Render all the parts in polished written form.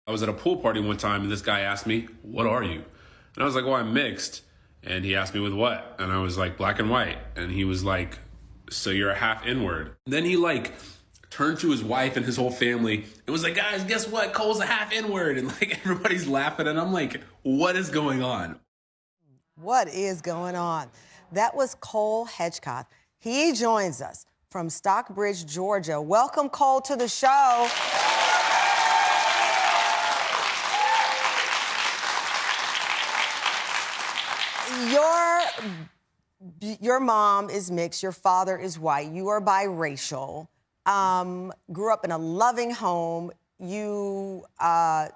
I was at a pool party one time and this guy asked me, "What are you?" And I was like, "Well, I'm mixed." And he asked me with what? And I was like, "Black and white." And he was like, "So you're a half N-word." Then he like turned to his wife and his whole family and was like, "Guys, guess what? Cole's a half N-word." And like everybody's laughing and I'm like, what is going on? What is going on? That was Cole Hedgecock. He joins us from Stockbridge, Georgia. Welcome, Cole, to the show. Your mom is mixed, your father is white, you are biracial, grew up in a loving home. You, the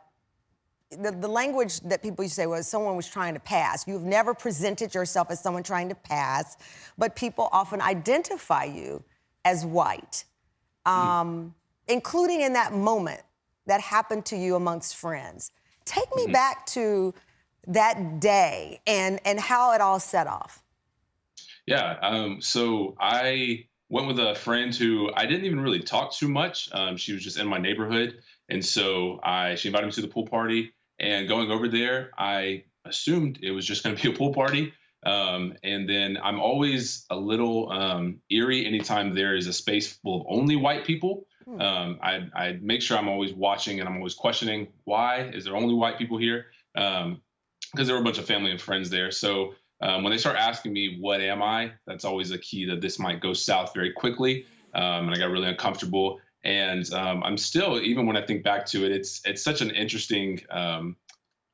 language that people used to say was someone was trying to pass. You've never presented yourself as someone trying to pass, but people often identify you as white, including in that moment that happened to you amongst friends. Take me back to that day and how it all set off. Yeah, so I went with a friend who I didn't even really talk to much. She was just in my neighborhood. And so she invited me to the pool party. And going over there, I assumed it was just going to be a pool party. And then I'm always a little eerie anytime there is a space full of only white people. I make sure I'm always watching and I'm always questioning, why is there only white people here? Because there were a bunch of family and friends there. So when they start asking me, what am I? That's always a key that this might go south very quickly. And I got really uncomfortable. And I'm still, even when I think back to it, it's such an interesting,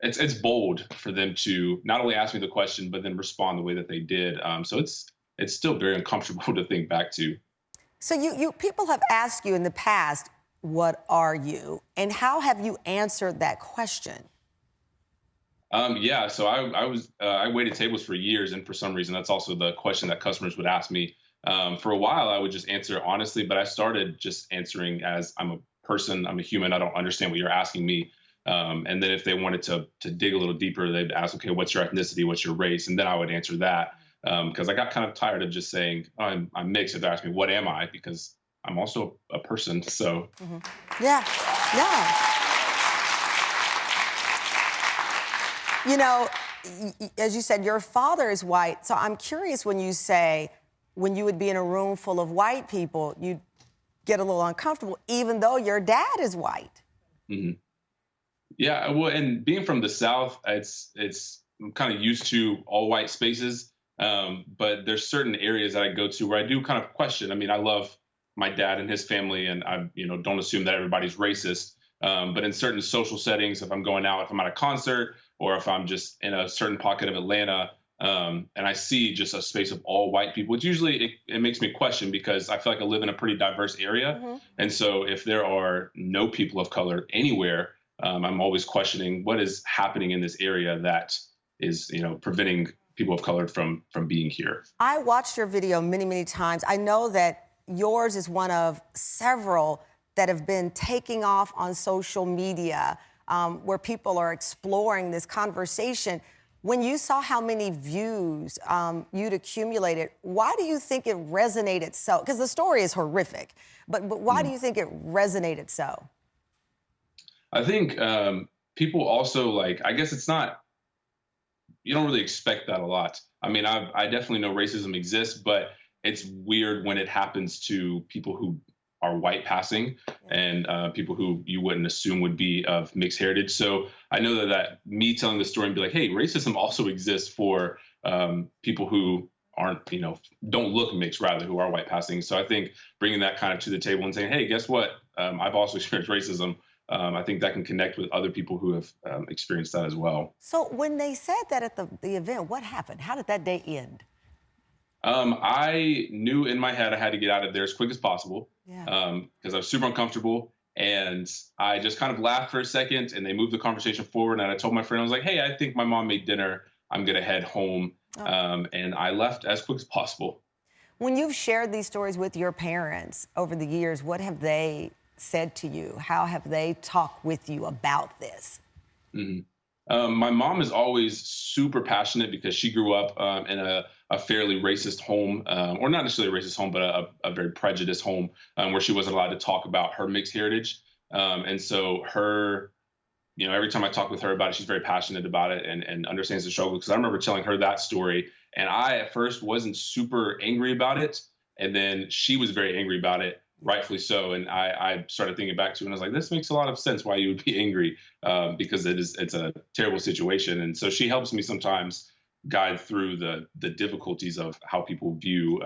it's bold for them to not only ask me the question, but then respond the way that they did. So it's still very uncomfortable to think back to. So you people have asked you in the past, what are you? And how have you answered that question? Yeah, so I waited tables for years, and for some reason, that's also the question that customers would ask me. For a while, I would just answer honestly, but I started just answering as I'm a person, I'm a human, I don't understand what you're asking me. And then if they wanted to dig a little deeper, they'd ask, okay, what's your ethnicity, what's your race? And then I would answer that because I got kind of tired of just saying, oh, I'm mixed. If they ask me, what am I? Because I'm also a person. So Yeah, yeah. You know, as you said, your father is white. So I'm curious when you say, when you would be in a room full of white people, you'd get a little uncomfortable, even though your dad is white. Yeah, well, and being from the South, I'm kind of used to all white spaces. But there's certain areas that I go to where I do kind of question. I mean, I love my dad and his family, and I, don't assume that everybody's racist. But in certain social settings, if I'm going out, if I'm at a concert, or if I'm just in a certain pocket of Atlanta, and I see just a space of all white people, it's usually, it makes me question because I feel like I live in a pretty diverse area. And so if there are no people of color anywhere, I'm always questioning what is happening in this area that is, preventing people of color from being here. I watched your video many, many times. I know that yours is one of several that have been taking off on social media, where people are exploring this conversation. When you saw how many views you'd accumulated, why do you think it resonated so? Because the story is horrific, but why do you think it resonated so? I think people also I guess it's not, you don't really expect that a lot. I mean, I definitely know racism exists, but it's weird when it happens to people who are white passing and people who you wouldn't assume would be of mixed heritage. So I know that me telling the story and be like, hey, racism also exists for people who aren't, don't look mixed, rather, who are white passing. So I think bringing that kind of to the table and saying, hey, guess what? I've also experienced racism. I think that can connect with other people who have experienced that as well. So when they said that at the event, what happened? How did that day end? I knew in my head I had to get out of there as quick as possible because I was super uncomfortable. And I just kind of laughed for a second and they moved the conversation forward. And I told my friend, I was like, hey, I think my mom made dinner. I'm going to head home. And I left as quick as possible. When you've shared these stories with your parents over the years, what have they said to you? How have they talked with you about this? My mom is always super passionate because she grew up in a fairly racist home, or not necessarily a racist home, but a very prejudiced home where she wasn't allowed to talk about her mixed heritage. And so her every time I talk with her about it, she's very passionate about it and understands the struggle. Because I remember telling her that story, and I at first wasn't super angry about it, and then she was very angry about it, rightfully so. And I started thinking back to it, and I was like, this makes a lot of sense why you would be angry, because it's a terrible situation. And so she helps me sometimes guide through the difficulties of how people view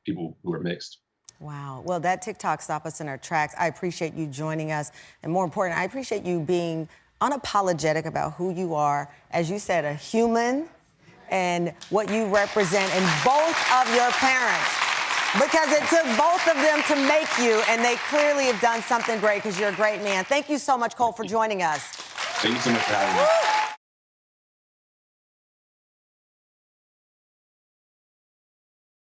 people who are mixed. Wow. Well, that TikTok stopped us in our tracks. I appreciate you joining us. And more important, I appreciate you being unapologetic about who you are. As you said, a human and what you represent in both of your parents. Because it took both of them to make you, and they clearly have done something great because you're a great man. Thank you so much, Cole, for joining us. Thank you so much for having me.